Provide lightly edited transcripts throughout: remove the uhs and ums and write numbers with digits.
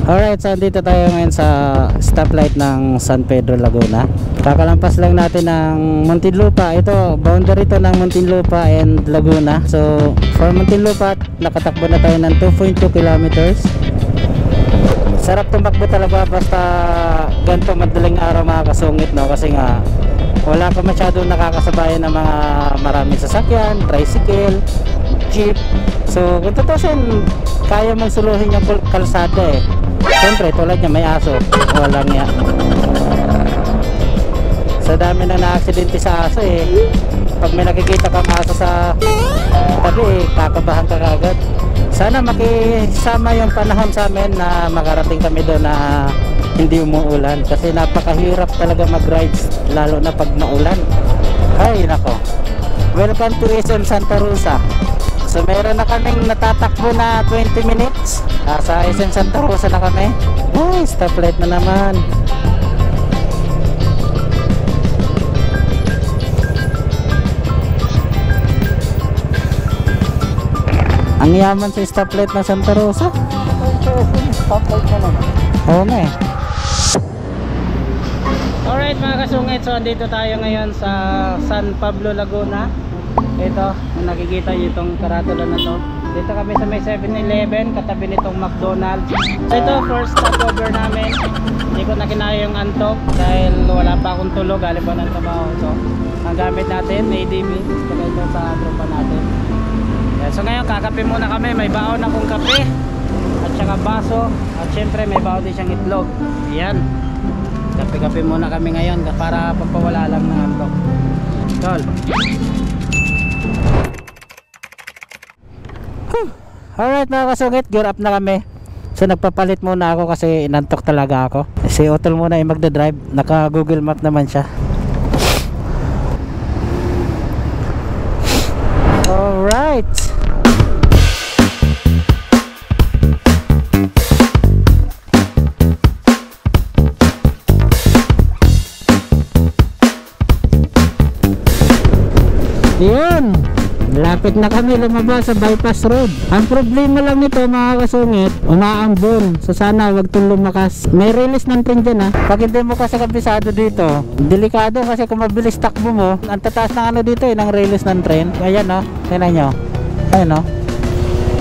Alright, so dito tayo ngayon sa stoplight ng San Pedro, Laguna. Kakalampas lang natin ng Muntinlupa. Ito, boundary to ng Muntinlupa and Laguna. So, for Muntinlupa, nakatakbo na tayo ng 2.2 kilometers. Sarap tumakbo talaga basta ganito madaling araw mga kasungit, no? Kasi nga, wala pa masyadong nakakasabayan ng mga maraming sasakyan, tricycle, jeep. So kung tutusin, kaya mong suluhin yung kalsada eh. Siyempre tulad niya may aso, walang niya. Sa dami na na-aksidente sa aso eh. Pag may nakikita kang aso sa tabi eh, kakabahan ka kagad. Sana makisama yung panahon sa amin na makarating kami doon na hindi umuulan, kasi napakahirap talaga mag-rides lalo na pag maulan. Ay nako, welcome to SM Santa Rosa. So meron na kaming natatakbo na 20 minutes. Sa SM Santa Rosa na kami. Ay, stoplight na naman. Ang yaman sa stoplight na Santa Rosa. Stoplight na naman. Oo nga eh. Alright mga kasungit, so andito tayo ngayon sa San Pablo, Laguna. Ito, nakikita nyo itong karatula na to. Dito kami sa may 7-Eleven, katabi nitong McDonald's. So ito, first stopover namin. Hindi ko na kinaya yung antok dahil wala pa akong tulog, galing pa ng trabaho. So, ang gamit natin, ADB, kaya ito sa grupa natin. Yan. So ngayon, kakape muna kami. May baon akong kape at saka baso, at syempre may baon din siyang itlog. Ayan. Kape-kape muna kami ngayon para pagpawala lang ng antok. Tol. Alright mga kasungit, gear up na kami. So nagpapalit muna ako kasi inantok talaga ako. Si Otol muna ay magdadrive. Naka Google Map naman siya. Alright. Yun, lapit na kami lumabas sa bypass road. Ang problema lang nito mga kasungit, umaambon. So sana wag itong lumakas. May release ng train dyan ha. Pag hindi mo kasi kabisado dito, delikado kasi kung mabilis takbo mo, ang tataas ng ano dito eh, ng release ng train. Ayan o, tingnan nyo. Ayan o.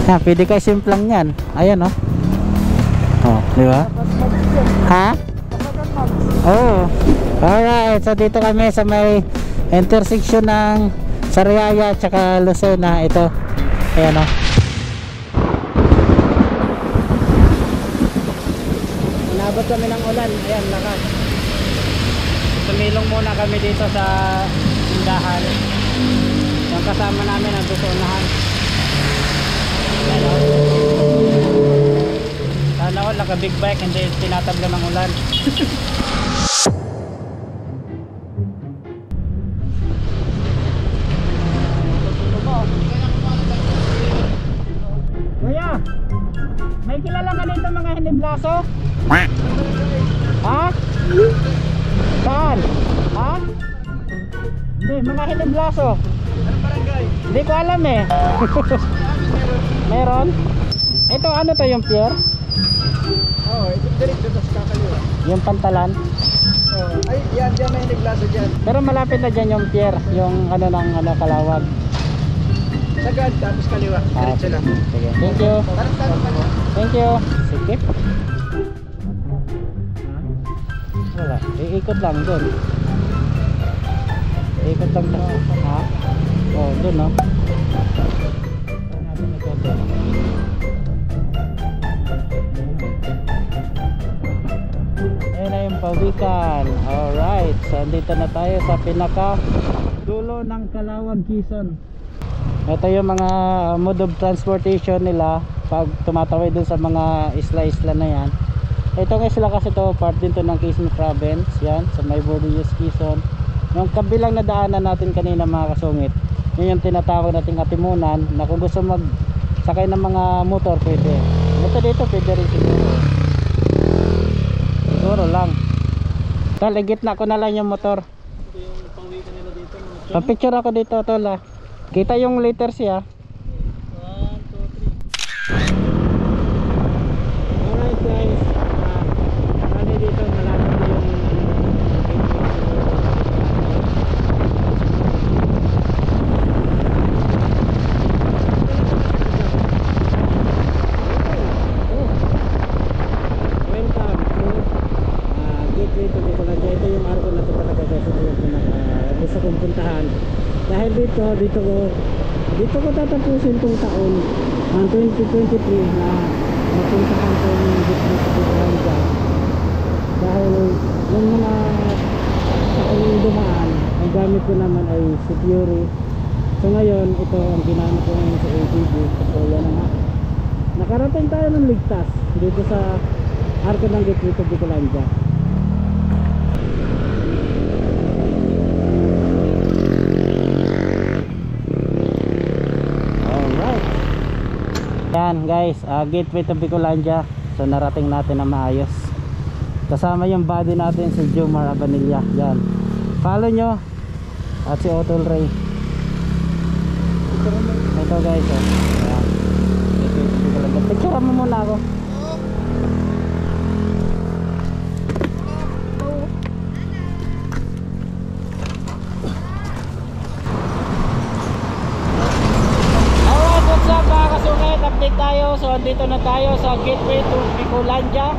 Yan, pwede kayo simplang yan. Ayan o. Oh, di ba? Ha? Oo. Alright, so dito kami sa may intersection ng Sariaya at saka Lucena. Ito, ayan o. Inabot kami ng ulan. Ayan, lakas. Tumilong muna kami dito sa tindahan. Yung kasama namin ang tutunahan. Ayan o. Sana all naka big bike, hindi tinatabla ng ulan. May kilala ka dito mga hiniblaso? Ha? Saan? Ha? Hindi, mga hiniblaso. Anong barangay? Hindi ko alam eh. Meron? Ito ano to, yung pier? Oo, ito direct sa kakaliwa. Yung pantalan? Oo, ay yan may hiniblaso dyan. Pero malapit na dyan yung pier, yung ano ng ano, Kalawag. Sagad, tapos kaliwa. Diretso lang. Sige. Thank you. Thank you. Sikip. Wala. Iikot lang doon. Iikot lang doon. Ha? Oh, doon no. Ayan na yung pawikan. Alright. So, andito na tayo sa pinaka dulo ng Calawag, Quezon. Ito yung mga mode of transportation nila pag tumatawid dun sa mga isla-isla na yan. Itong isla kasi to part din to ng Quezon Province. Yan, sa may Bordillos, Quezon. Yung kabilang na daanan natin kanina mga kasungit, yun yung tinatawag nating Atimunan, na kung gusto magsakay ng mga motor pwede. Ito dito pwede rin siguro. Siguro lang. Tol, igit na ko na lang yung motor. Ito yung pawikan nila dito. Pa-picture ako dito, tol ah. Kita yung letters ya. 1, 2, 3. Alright guys. gusto ko tatapusin tong taon ang 2023 na mapuntahan ko yung Gitna sa Bicolanja, dahil yung mga taon yung dumaan ang gamit ko naman ay si Fury. So ngayon ito ang ginamit ko ngayon sa ATV. So yan na nga, nakarating tayo ng ligtas dito sa Arco ng Gitna sa Bicolanja. Yan guys, gateway to Bicolanja. So narating natin na maayos. Kasama yung body natin si Jomar Abanilla. Yan, follow nyo. At si Otol Ray. Ito guys, oh. Yan, gateway to Bicolanja. Picture mo muna ako. Update tayo. So andito na tayo sa gateway to Bicolanja.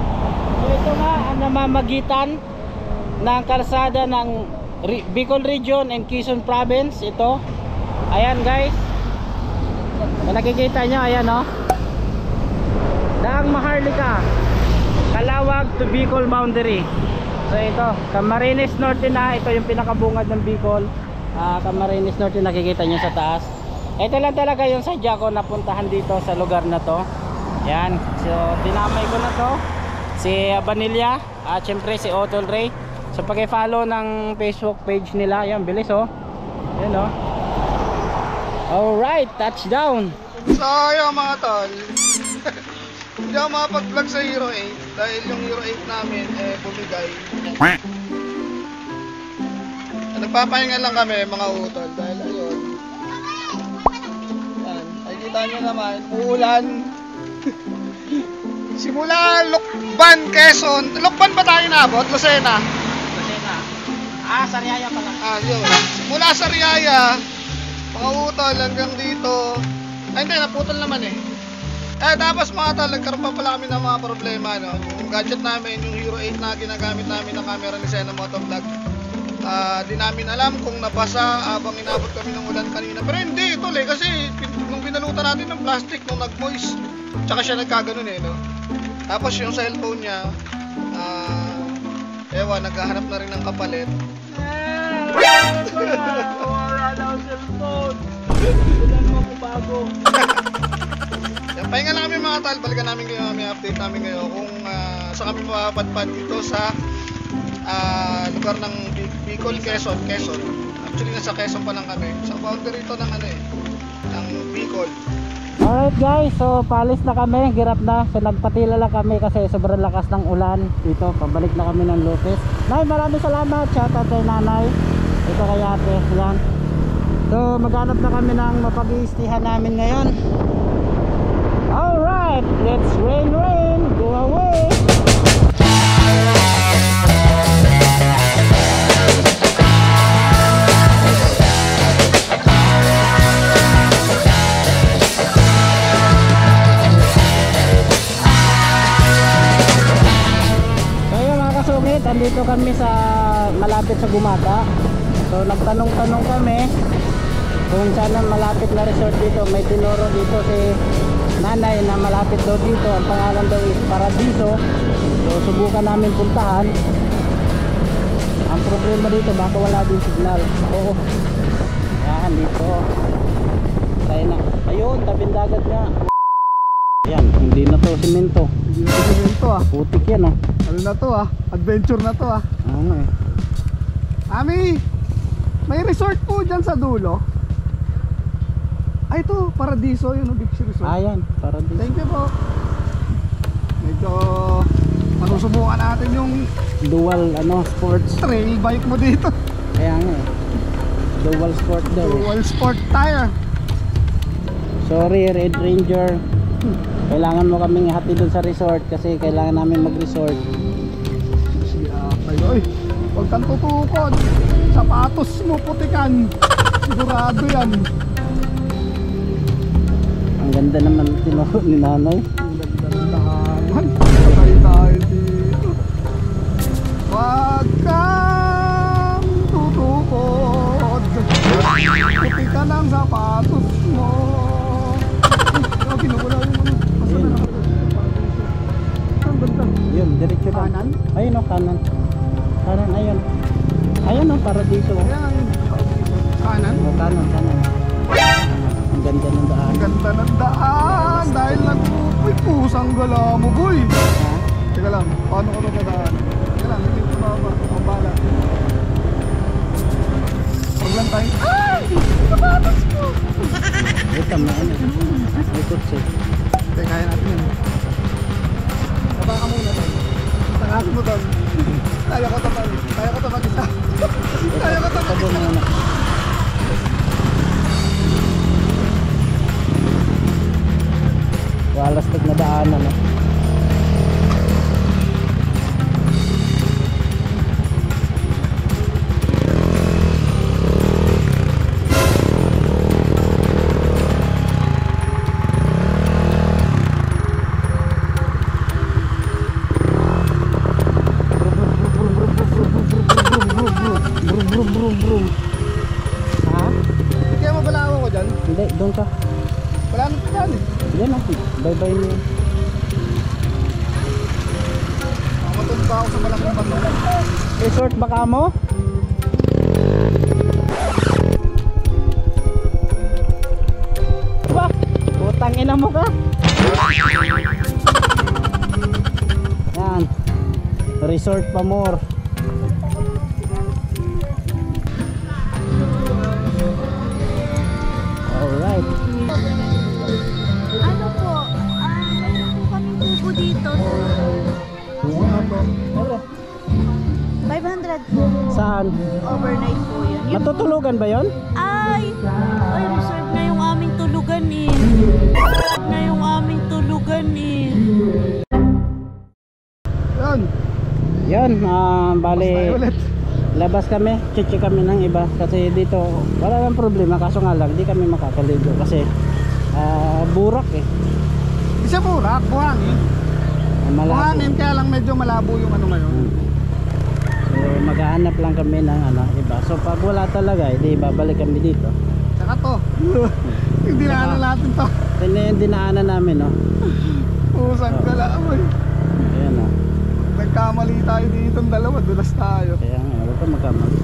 So ito nga ang namamagitan ng kalsada ng Bicol Region and Quezon Province. Ito, ayan guys, kung nakikita nyo, ayan o, Daang Maharlika, Calawag to Bicol boundary. So ito, Camarines Norte na. Ito yung pinakabungad ng Bicol. Camarines Norte, nakikita nyo sa taas. Ito lang talaga yung sadya ko napuntahan dito sa lugar na to. Yan, so dinamay ko na to si Abanilla at syempre si Otol Ray. So pag-follow ng Facebook page nila, yan, bilis oh. Yan oh. Alright, touchdown. So yun mga tol, hindi ako makapag-vlog sa Hero 8 dahil yung Hero 8 namin bumigay. Nagpapahinga lang kami mga utol dahil ayun, kita nyo naman, uulan. Simula Lukban, Quezon. Lukban ba tayo naabot? Lucena? Lucena. Sariaya pala. Yun. Simula Sariaya, mga utol hanggang dito. Hindi, naputol naman eh. Tapos mga tol, nagkaroon pa pala kami ng mga problema, no? Yung gadget namin, yung Hero 8 na ginagamit namin ng camera ni Sena Motovlog. Di namin alam kung nabasa habang inabot kami ng ulan kanina. Pero hindi, tol eh, kasi nung binalutan natin ng plastic, nung nag-moist, tsaka siya nagkaganon eh, no? Tapos yung cellphone niya, ewan, naghahanap na rin ng kapalit. Wala na ang cellphone. Wala naman ko bago. Yan, pahinga lang kami mga tal, balikan namin kayo, may update namin kayo kung saan kami mapapadpad dito sa lugar ng Bicol, Quezon. Actually nasa Quezon pa lang kami. Sa boundary ito ng ng Bicol. Alright guys, so paalis na kami, girap na. So nagpatila lang kami kasi sobrang lakas ng ulan. Dito, pabalik na kami ng Lopez. Nay, maraming salamat. Shoutout kay nanay. Ito kay ate. Yan. So maghanap na kami ng mapag-iistihan namin ngayon. Alright, let's rain, go away. Andito kami sa malapit sa Gumata. So nagtanong-tanong kami kung saan ang malapit na resort dito. May tinuro dito si nanay na malapit daw dito. Ang pangalan daw is Paradiso. So subukan namin puntahan. Ang problema dito, baka wala din signal. Oo, yan dito. Tayo na. Ayun, tabing dagat nga. Yan, hindi na to simento. Hindi na to simento putik yan Ano na to adventure na to Oo nga eh. Ami, may resort po dyan sa dulo. Ay ito, Paradiso, yun beach resort. Yan, Paradiso. Thank you po. Medyo subukan natin yung dual sports trail bike mo dito. Kaya nga eh, dual sport daw. Dual sport tire. Sorry Red Ranger, kailangan mo kaming hati dun sa resort kasi kailangan namin mag-resort. Ay, huwag kang tutukod. Sapatos mo putikan. Sigurado yan. Ang ganda naman tinuro ni nanay. Ang ganda naman. Patay tayo dito. Huwag kang tutukod. Putikan ang sapatos mo. kanan. Kanan, ayun. Ayun oh, para dito. Oh. Ayan. Kanan. Oh, kanan, kanan. Ang ganda ng daan. Ang ganda ng daan. Dahil uy, pusang gala mo, boy. Ha? Teka lang, paano ko nadadaan? Teka lang, hindi ko mababa. Ang bala. Huwag lang tayo. Ay! Kapatas ko! Ito, may ano. May kutsi. Teka, kaya natin yun. Taba ka muna doon. Tangas mo doon. Kaya ko ito Kaya ko ito mag-isa. Kaya ko ito Tabo mag-isa. muna. Walastik na daanan. Oh. Brum brum brum. Ha? Hindi kaya mabalawa ko dyan. Hindi, doon ka. Wala nang dyan eh. Yan oh. Bye-bye mo. Matulog ako sa malaking bato. Resort baka mo? Wah! Putang ina mo ka! Yan. Resort pa more. Alright. Ano po? Mayroon po kaming kubo dito. Ano? 500 po. Saan? Overnight po yun. Matutulugan ba yon? Ay, reserve na yung aming tulugan eh. Na yung aming tulugan eh. Yan. Yan, bali Tayo ulit. labas kami, check kami ng iba kasi dito wala nang problema, kaso nga lang di kami makakaligo kasi burak eh. Di siya burak, buhangin. Malabo. Buhangin kaya lang medyo malabo yung ano ngayon. So maghahanap lang kami ng iba. So pag wala talaga, di babalik kami dito. Tsaka to. Yung dinaanan natin to. Ito na yung dinaanan namin, no? Pusang gala mo eh. Ayan, no? Nagkamali tayo dito ng dalawa, dulas tayo. Kaya nga, wala ka magkamali.